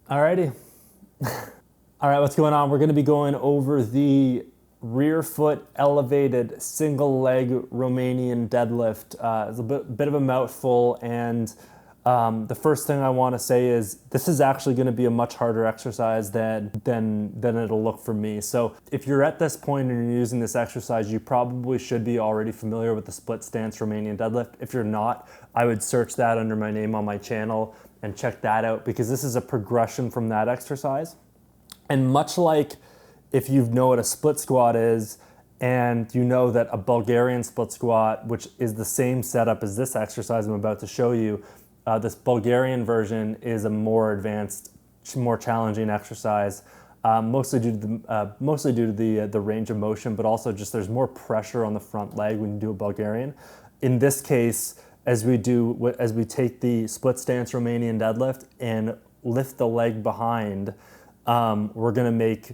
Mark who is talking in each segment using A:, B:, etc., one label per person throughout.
A: Alrighty. All right, what's going on? We're going to be going over the rear foot elevated single leg Romanian deadlift. It's a bit of a mouthful, and the first thing I want to say is this is actually going to be a much harder exercise than it'll look for me. So if you're at this point and you're using this exercise, you probably should be already familiar with the split stance Romanian deadlift. If you're not, I would search that under my name on my channel and check that out, because this is a progression from that exercise. And much like if you know what a split squat is, and you know that a Bulgarian split squat, which is the same setup as this exercise I'm about to show you, this Bulgarian version is a more advanced, more challenging exercise, mostly due to the range of motion, but also just there's more pressure on the front leg when you do a Bulgarian. In this case, as we take the split stance Romanian deadlift and lift the leg behind, we're going to make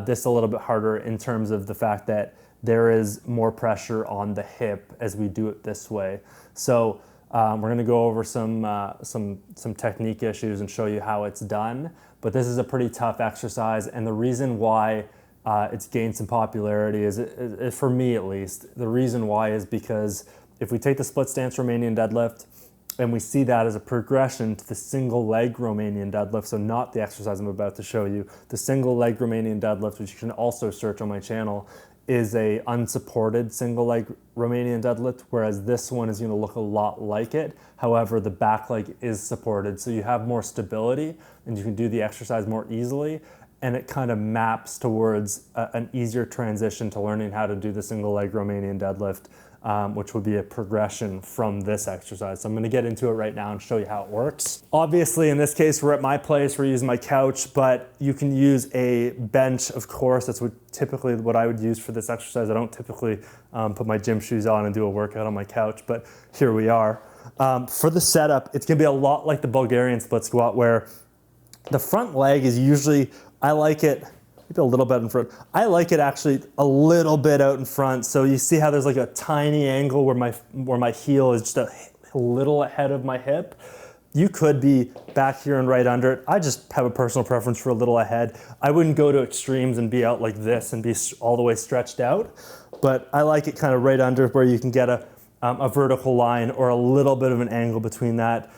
A: this a little bit harder in terms of the fact that there is more pressure on the hip as we do it this way. So we're going to go over some technique issues and show you how it's done. But this is a pretty tough exercise, and the reason why it's gained some popularity is, for me at least, the reason why is because if we take the split stance Romanian deadlift and we see that as a progression to the single leg Romanian deadlift, so not the exercise I'm about to show you, the single leg Romanian deadlift, which you can also search on my channel, is a unsupported single leg Romanian deadlift, whereas this one is going to look a lot like it. However, the back leg is supported, so you have more stability and you can do the exercise more easily, and it kind of maps towards an easier transition to learning how to do the single leg Romanian deadlift, which would be a progression from this exercise. So I'm going to get into it right now and show you how it works. Obviously, in this case, we're at my place, we're using my couch, but you can use a bench, of course. That's typically what I would use for this exercise. I don't typically put my gym shoes on and do a workout on my couch, but here we are. For the setup, it's going to be a lot like the Bulgarian split squat, where the front leg is usually, I like it a little bit in front. I like it actually a little bit out in front. So you see how there's like a tiny angle where my heel is just a little ahead of my hip. You could be back here and right under it. I just have a personal preference for a little ahead. I wouldn't go to extremes and be out like this and be all the way stretched out, but I like it kind of right under, where you can get a vertical line or a little bit of an angle between that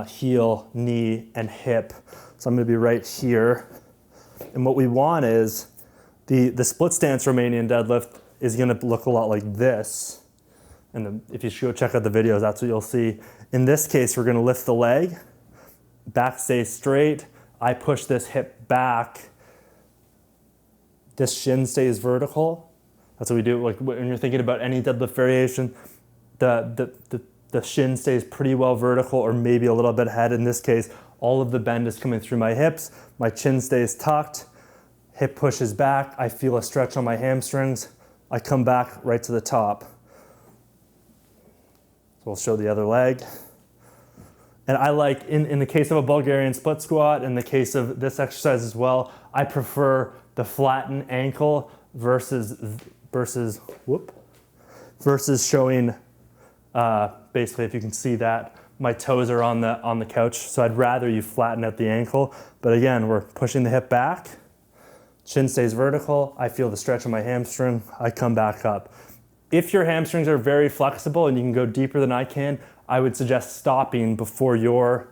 A: heel, knee, and hip. So I'm going to be right here. And what we want is the split stance Romanian deadlift is going to look a lot like this. And if you go check out the videos, that's what you'll see. In this case, we're going to lift the leg, back stays straight. I push this hip back. This shin stays vertical. That's what we do. Like when you're thinking about any deadlift variation, the shin stays pretty well vertical, or maybe a little bit ahead. In this case, all of the bend is coming through my hips. My chin stays tucked. Hip pushes back. I feel a stretch on my hamstrings. I come back right to the top. So we'll show the other leg. And I like, in the case of a Bulgarian split squat, in the case of this exercise as well, I prefer the flattened ankle versus showing, basically, if you can see that, my toes are on the couch, so I'd rather you flatten out the ankle. But again, we're pushing the hip back, chin stays vertical, I feel the stretch on my hamstring, I come back up. If your hamstrings are very flexible and you can go deeper than I can, I would suggest stopping before your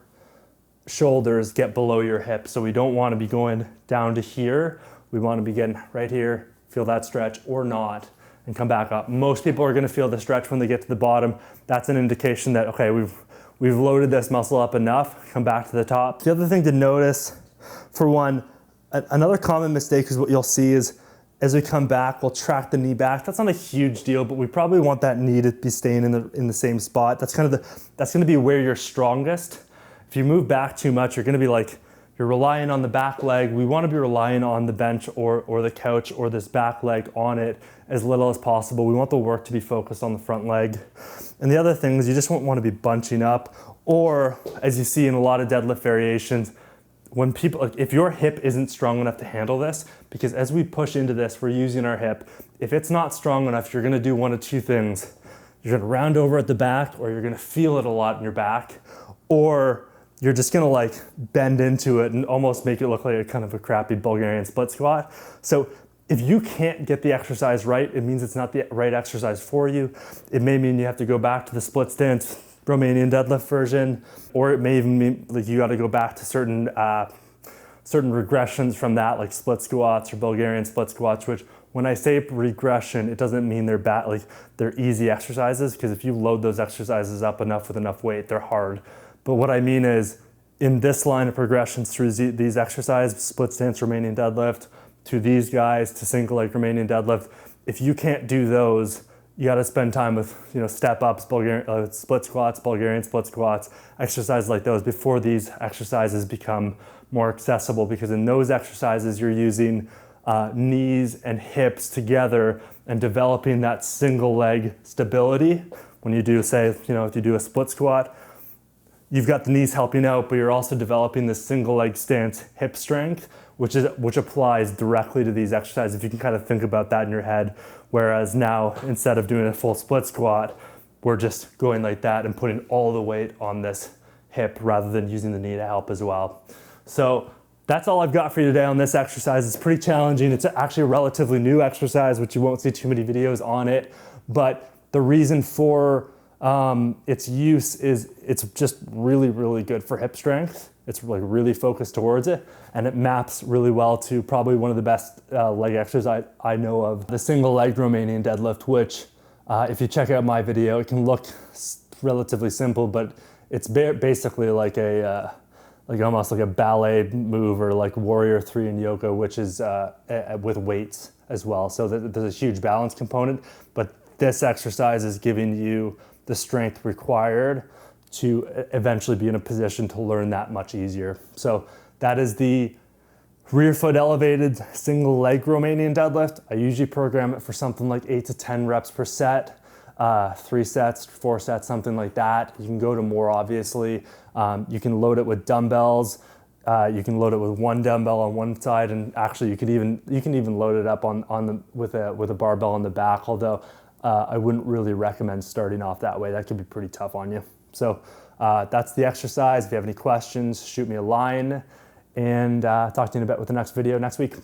A: shoulders get below your hips. So we don't want to be going down to here. We want to be getting right here, feel that stretch or not, and come back up. Most people are going to feel the stretch when they get to the bottom. That's an indication that, okay, we've loaded this muscle up enough, come back to the top. The other thing to notice, for one, another common mistake is what you'll see is as we come back, we'll track the knee back. That's not a huge deal, but we probably want that knee to be staying in the same spot. That's going to be where you're strongest. If you move back too much, you're going to be like, you're relying on the back leg. We want to be relying on the bench or the couch or this back leg on it as little as possible. We want the work to be focused on the front leg. And the other thing is you just won't want to be bunching up, or as you see in a lot of deadlift variations, when people, like if your hip isn't strong enough to handle this, because as we push into this, we're using our hip. If it's not strong enough, you're going to do one of two things. You're going to round over at the back, or you're going to feel it a lot in your back, or you're just gonna like bend into it and almost make it look like a kind of a crappy Bulgarian split squat. So if you can't get the exercise right, it means it's not the right exercise for you. It may mean you have to go back to the split stance Romanian deadlift version, or it may even mean like you got to go back to certain regressions from that, like split squats or Bulgarian split squats, which when I say regression, it doesn't mean they're bad, like they're easy exercises, because if you load those exercises up enough with enough weight, they're hard. But what I mean is, in this line of progressions through these exercises, split stance Romanian deadlift, to these guys, to single leg Romanian deadlift, if you can't do those, you got to spend time with, step ups, Bulgarian split squats, Bulgarian split squats, exercises like those before these exercises become more accessible, because in those exercises you're using knees and hips together and developing that single leg stability. When you do, say, if you do a split squat, you've got the knees helping out, but you're also developing the single leg stance hip strength, which applies directly to these exercises. If you can kind of think about that in your head, whereas now, instead of doing a full split squat, we're just going like that and putting all the weight on this hip rather than using the knee to help as well. So that's all I've got for you today on this exercise. It's pretty challenging. It's actually a relatively new exercise, which you won't see too many videos on it, but the reason for its use is it's just really, really good for hip strength. It's like really focused towards it, and it maps really well to probably one of the best leg exercises I know of, the single leg Romanian deadlift, which if you check out my video, it can look relatively simple, but it's basically like almost like a ballet move, or like warrior 3 in yoga, which is with weights as well. So there's a huge balance component, but this exercise is giving you the strength required to eventually be in a position to learn that much easier. So that is the rear foot elevated single leg Romanian deadlift. I usually program it for something like 8 to 10 reps per set, 3 sets, 4 sets, something like that. You can go to more, obviously. You can load it with dumbbells. You can load it with one dumbbell on one side, and actually you can even load it up with a barbell on the back, although I wouldn't really recommend starting off that way. That could be pretty tough on you. So that's the exercise. If you have any questions, shoot me a line, and talk to you in a bit with the next video next week.